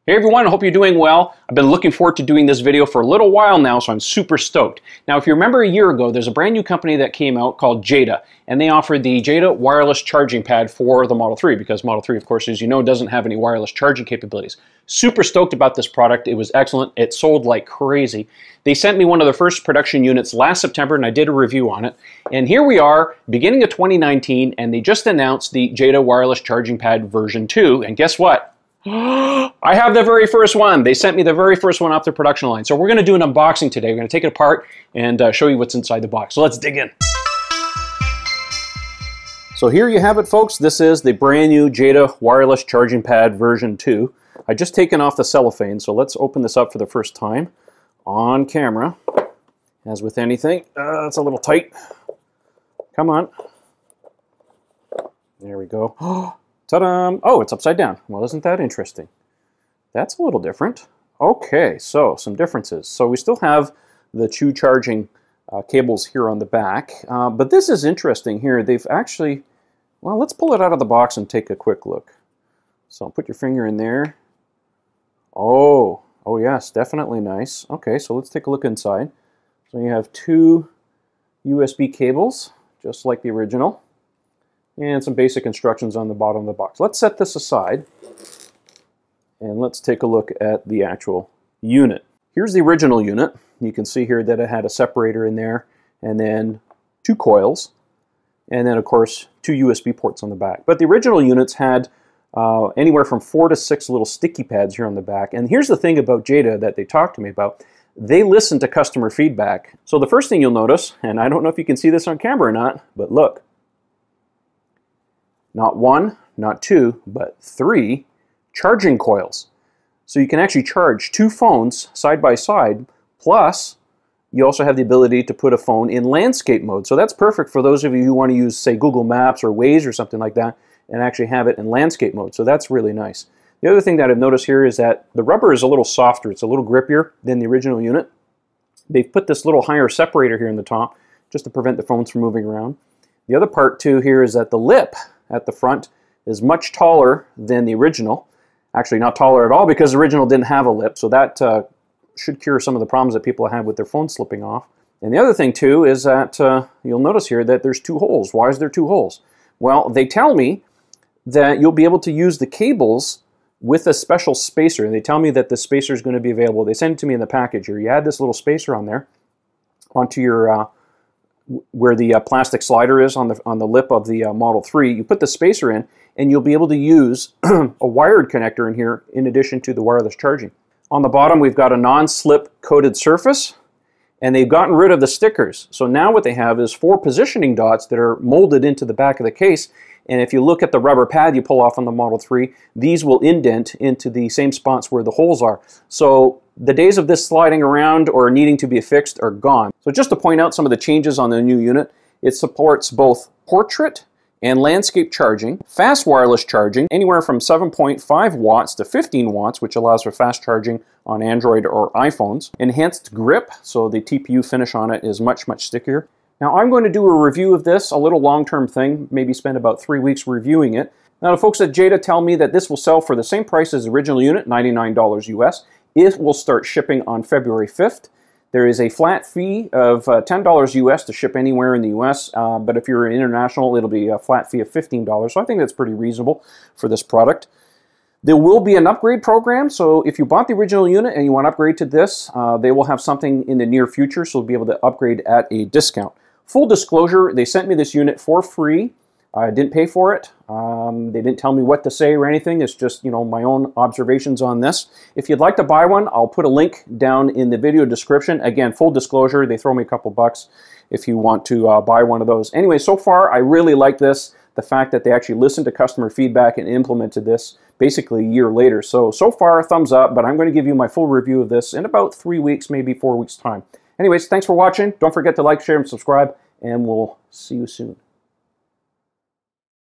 Hey everyone, I hope you're doing well. I've been looking forward to doing this video for a little while now, so I'm super stoked. Now, if you remember a year ago, there's a brand new company that came out called Jeda, and they offered the Jeda Wireless charging pad for the Model 3, because Model 3, of course, as you know, doesn't have any wireless charging capabilities. Super stoked about this product. It was excellent. It sold like crazy. They sent me one of the first production units last September, and I did a review on it. And here we are, beginning of 2019, and they just announced the Jeda Wireless charging pad version 2, and guess what? I have the very first one. They sent me the very first one off the production line. So we're going to do an unboxing today. We're going to take it apart and show you what's inside the box. So let's dig in. So here you have it, folks. This is the brand new Jeda Wireless charging pad version 2. I just taken off the cellophane, so let's open this up for the first time on camera. As with anything, it's a little tight. Come on. There we go. Ta-da! Oh, it's upside down. Well, isn't that interesting? That's a little different. Okay, so some differences. So we still have the two charging cables here on the back, but this is interesting here. They've actually, well, let's pull it out of the box and take a quick look. So put your finger in there. Oh yes, definitely nice. Okay, so let's take a look inside. So you have two USB cables, just like the original, and some basic instructions on the bottom of the box. Let's set this aside and let's take a look at the actual unit. Here's the original unit. You can see here that it had a separator in there and then two coils and then of course two USB ports on the back. But the original units had anywhere from 4 to 6 little sticky pads here on the back. And here's the thing about Jeda that they talked to me about. They listen to customer feedback. So the first thing you'll notice, and I don't know if you can see this on camera or not, but look. Not 1, not 2, but 3 charging coils. So you can actually charge 2 phones side by side, plus you also have the ability to put a phone in landscape mode. So that's perfect for those of you who want to use, say, Google Maps or Waze or something like that, and actually have it in landscape mode. So that's really nice. The other thing that I've noticed here is that the rubber is a little softer. It's a little grippier than the original unit. They've put this little higher separator here in the top just to prevent the phones from moving around. The other part too here is that the lip at the front is much taller than the original. Actually not taller at all because the original didn't have a lip, so that should cure some of the problems that people have with their phone slipping off. And the other thing too is that you'll notice here that there's 2 holes. Why is there 2 holes? Well, they tell me that you'll be able to use the cables with a special spacer, and they tell me that the spacer is going to be available. They send it to me in the package here. You add this little spacer on there onto your where the plastic slider is on the lip of the Model 3. You put the spacer in and you'll be able to use a wired connector in here in addition to the wireless charging. On the bottom we've got a non-slip coated surface, and they've gotten rid of the stickers. So now what they have is 4 positioning dots that are molded into the back of the case, and if you look at the rubber pad you pull off on the Model 3, these will indent into the same spots where the holes are. So the days of this sliding around or needing to be fixed are gone. So just to point out some of the changes on the new unit, it supports both portrait and landscape charging, fast wireless charging, anywhere from 7.5 watts to 15 watts, which allows for fast charging on Android or iPhones. Enhanced grip, so the TPU finish on it is much, much stickier. Now I'm going to do a review of this, a little long-term thing, maybe spend about 3 weeks reviewing it. Now the folks at Jeda tell me that this will sell for the same price as the original unit, $99 US. It will start shipping on February 5th. There is a flat fee of $10 US to ship anywhere in the US, but if you're international, it'll be a flat fee of $15. So I think that's pretty reasonable for this product. There will be an upgrade program, so if you bought the original unit and you want to upgrade to this, they will have something in the near future, so you'll be able to upgrade at a discount. Full disclosure, they sent me this unit for free. I didn't pay for it. They didn't tell me what to say or anything. It's just, you know, my own observations on this. If you'd like to buy one, I'll put a link down in the video description. Again, full disclosure, they throw me a couple bucks if you want to buy one of those. Anyway, so far, I really like this. The fact that they actually listened to customer feedback and implemented this basically a year later. So far, thumbs up, but I'm going to give you my full review of this in about 3 weeks, maybe 4 weeks' time. Anyways, thanks for watching. Don't forget to like, share, and subscribe, and we'll see you soon.